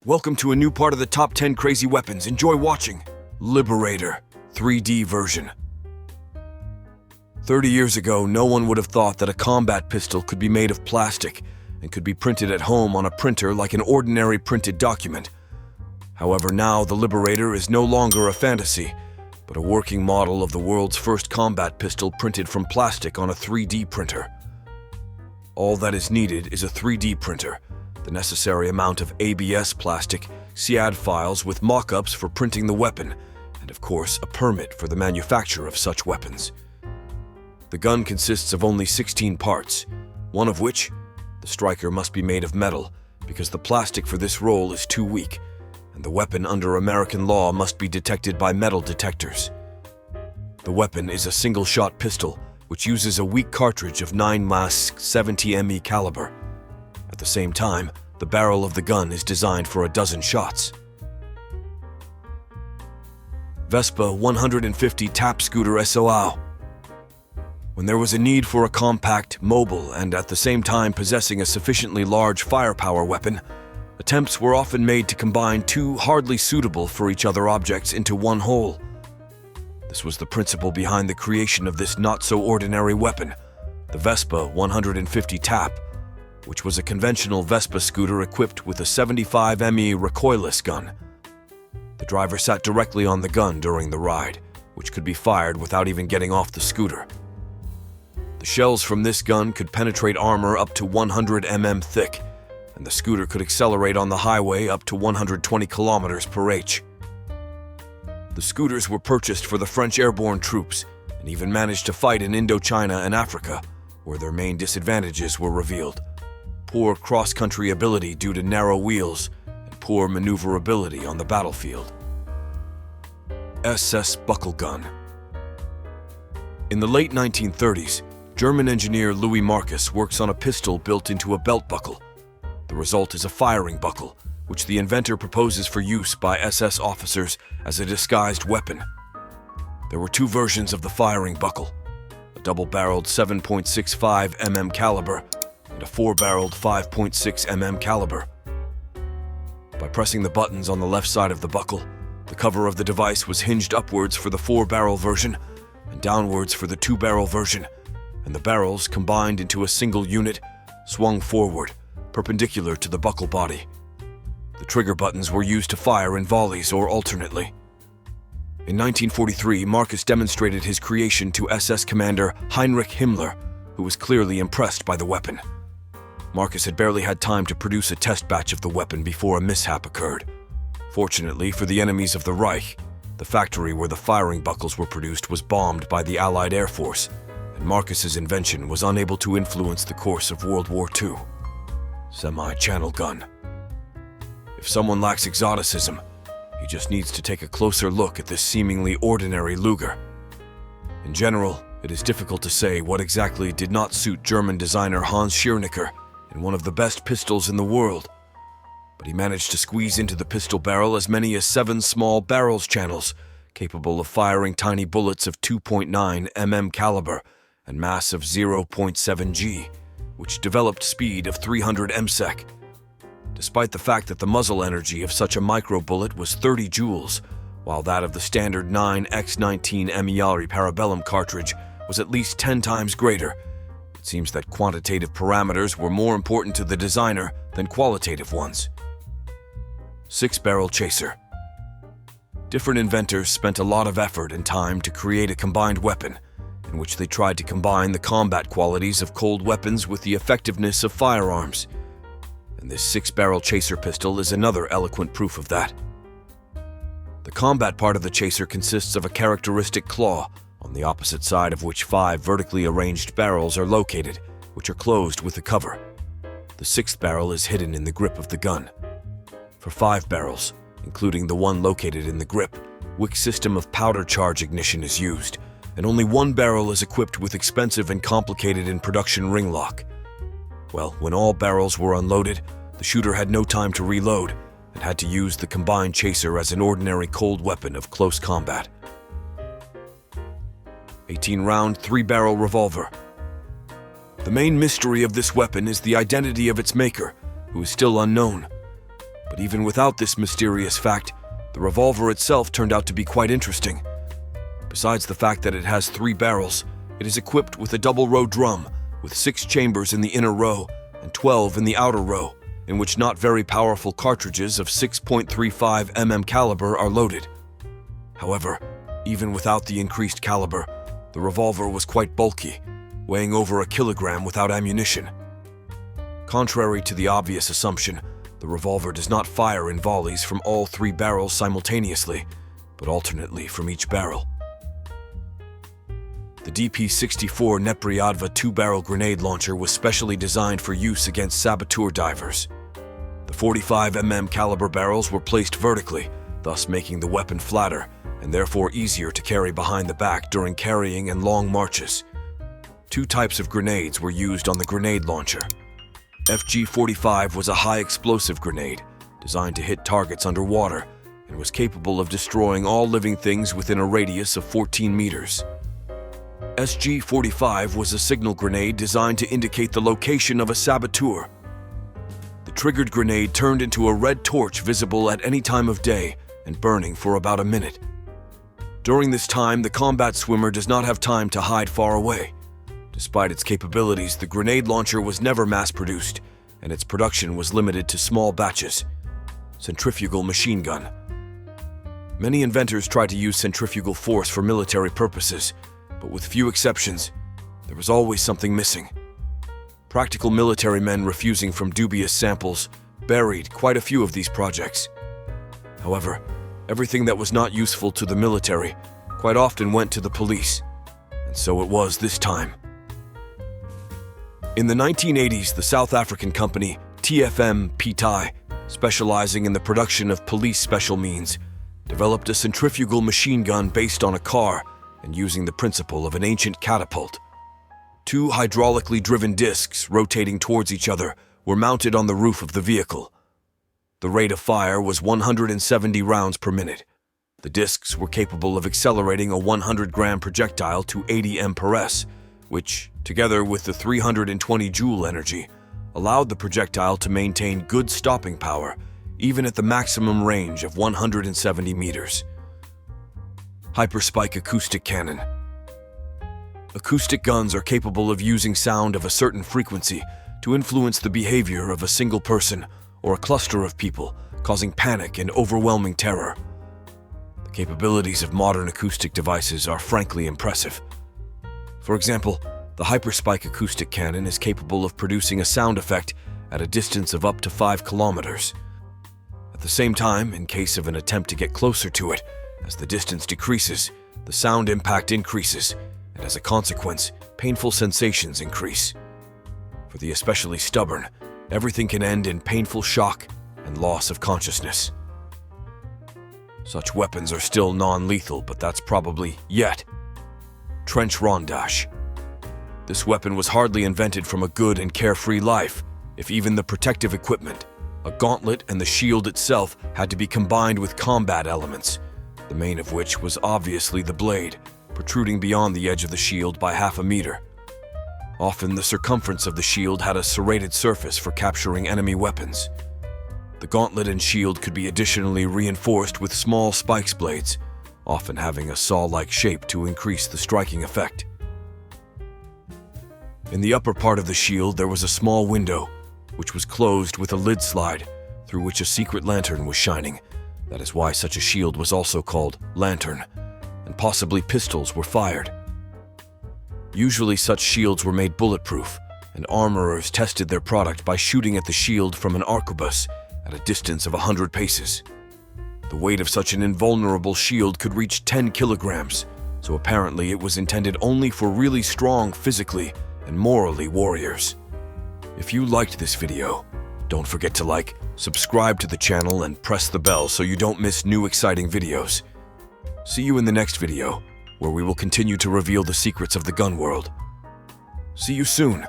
Welcome to a new part of the top 10 crazy weapons. Enjoy watching. Liberator 3D version. 30 years ago, no one would have thought that a combat pistol could be made of plastic and could be printed at home on a printer like an ordinary printed document. However, now the Liberator is no longer a fantasy, but a working model of the world's first combat pistol printed from plastic on a 3D printer. All that is needed is a 3D printer, the necessary amount of ABS plastic, CAD files with mock-ups for printing the weapon, and of course a permit for the manufacture of such weapons. The gun consists of only 16 parts, one of which, the striker, must be made of metal because the plastic for this role is too weak, and the weapon under American law must be detected by metal detectors. The weapon is a single-shot pistol which uses a weak cartridge of 9mm 70 ME caliber. At the same time, the barrel of the gun is designed for a dozen shots. Vespa 150 tap scooter SOL. When there was a need for a compact, mobile, and at the same time possessing a sufficiently large firepower weapon, attempts were often made to combine two hardly suitable for each other objects into one whole. This was the principle behind the creation of this not-so-ordinary weapon, the Vespa 150 tap, which was a conventional Vespa scooter equipped with a 75 ME recoilless gun. The driver sat directly on the gun during the ride, which could be fired without even getting off the scooter. The shells from this gun could penetrate armor up to 100 mm thick, and the scooter could accelerate on the highway up to 120 km/h. The scooters were purchased for the French airborne troops and even managed to fight in Indochina and Africa, where their main disadvantages were revealed: poor cross-country ability due to narrow wheels, and poor maneuverability on the battlefield. SS Buckle Gun. In the late 1930s, German engineer Louis Marcus works on a pistol built into a belt buckle. The result is a firing buckle, which the inventor proposes for use by SS officers as a disguised weapon. There were two versions of the firing buckle: a double-barreled 7.65 mm caliber and a four-barreled 5.6 mm caliber. By pressing the buttons on the left side of the buckle, the cover of the device was hinged upwards for the four-barrel version and downwards for the two-barrel version, and the barrels, combined into a single unit, swung forward, perpendicular to the buckle body. The trigger buttons were used to fire in volleys or alternately. In 1943, Marcus demonstrated his creation to SS Commander Heinrich Himmler, who was clearly impressed by the weapon. Marcus had barely had time to produce a test batch of the weapon before a mishap occurred. Fortunately for the enemies of the Reich, the factory where the firing buckles were produced was bombed by the Allied Air Force, and Marcus's invention was unable to influence the course of World War II. Semi-channel gun. If someone lacks exoticism, he just needs to take a closer look at this seemingly ordinary Luger. In general, it is difficult to say what exactly did not suit German designer Hans Schirnicker in one of the best pistols in the world, but he managed to squeeze into the pistol barrel as many as 7 small barrels channels, capable of firing tiny bullets of 2.9 mm caliber and mass of 0.7 g, which developed speed of 300 msec. Despite the fact that the muzzle energy of such a micro bullet was 30 joules, while that of the standard 9x19 Emiari Parabellum cartridge was at least 10 times greater, it seems that quantitative parameters were more important to the designer than qualitative ones. 6-barrel chaser. Different inventors spent a lot of effort and time to create a combined weapon, in which they tried to combine the combat qualities of cold weapons with the effectiveness of firearms. And this 6-barrel chaser pistol is another eloquent proof of that. The combat part of the chaser consists of a characteristic claw, on the opposite side of which 5 vertically arranged barrels are located, which are closed with a cover. The 6th barrel is hidden in the grip of the gun. For 5 barrels, including the one located in the grip, wick system of powder charge ignition is used, and only 1 barrel is equipped with expensive and complicated in production ring lock. Well, when all barrels were unloaded, the shooter had no time to reload and had to use the combined chaser as an ordinary cold weapon of close combat. 18-round 3-barrel revolver. The main mystery of this weapon is the identity of its maker, who is still unknown. But even without this mysterious fact, the revolver itself turned out to be quite interesting. Besides the fact that it has 3 barrels, it is equipped with a double-row drum with 6 chambers in the inner row and 12 in the outer row, in which not very powerful cartridges of 6.35 mm caliber are loaded. However, even without the increased caliber, the revolver was quite bulky, weighing over 1 kilogram without ammunition. Contrary to the obvious assumption, the revolver does not fire in volleys from all 3 barrels simultaneously, but alternately from each barrel. The DP-64 Nepriadva 2-barrel grenade launcher was specially designed for use against saboteur divers. The 45 mm caliber barrels were placed vertically, thus making the weapon flatter and therefore easier to carry behind the back during carrying and long marches. 2 types of grenades were used on the grenade launcher. FG-45 was a high-explosive grenade designed to hit targets underwater and was capable of destroying all living things within a radius of 14 meters. SG-45 was a signal grenade designed to indicate the location of a saboteur. The triggered grenade turned into a red torch visible at any time of day and burning for about a minute. During this time, the combat swimmer does not have time to hide far away. Despite its capabilities, the grenade launcher was never mass-produced, and its production was limited to small batches. Centrifugal machine gun. Many inventors tried to use centrifugal force for military purposes, but with few exceptions, there was always something missing. Practical military men refusing from dubious samples buried quite a few of these projects. However, everything that was not useful to the military quite often went to the police, and so it was this time. In the 1980s, the South African company TFM Pty, specializing in the production of police special means, developed a centrifugal machine gun based on a car and using the principle of an ancient catapult. 2 hydraulically driven discs rotating towards each other were mounted on the roof of the vehicle. The rate of fire was 170 rounds per minute. The discs were capable of accelerating a 100-gram projectile to 80 mph, which, together with the 320 joule energy, allowed the projectile to maintain good stopping power, even at the maximum range of 170 meters. Hyperspike acoustic cannon. Acoustic guns are capable of using sound of a certain frequency to influence the behavior of a single person or a cluster of people, causing panic and overwhelming terror. The capabilities of modern acoustic devices are frankly impressive. For example, the Hyperspike acoustic cannon is capable of producing a sound effect at a distance of up to 5 kilometers. At the same time, in case of an attempt to get closer to it, as the distance decreases, the sound impact increases, and as a consequence, painful sensations increase. For the especially stubborn, everything can end in painful shock and loss of consciousness. Such weapons are still non-lethal, but that's probably yet. Trench Rondash. This weapon was hardly invented from a good and carefree life, if even the protective equipment, a gauntlet and the shield itself, had to be combined with combat elements, the main of which was obviously the blade, protruding beyond the edge of the shield by half a meter. Often the circumference of the shield had a serrated surface for capturing enemy weapons. The gauntlet and shield could be additionally reinforced with small spikes blades, often having a saw-like shape to increase the striking effect. In the upper part of the shield there was a small window, which was closed with a lid slide, through which a secret lantern was shining. That is why such a shield was also called lantern, and possibly pistols were fired. Usually such shields were made bulletproof, and armorers tested their product by shooting at the shield from an arquebus at a distance of 100 paces. The weight of such an invulnerable shield could reach 10 kilograms, so apparently it was intended only for really strong physically and morally warriors. If you liked this video, don't forget to like, subscribe to the channel, and press the bell so you don't miss new exciting videos. See you in the next video, where we will continue to reveal the secrets of the gun world. See you soon.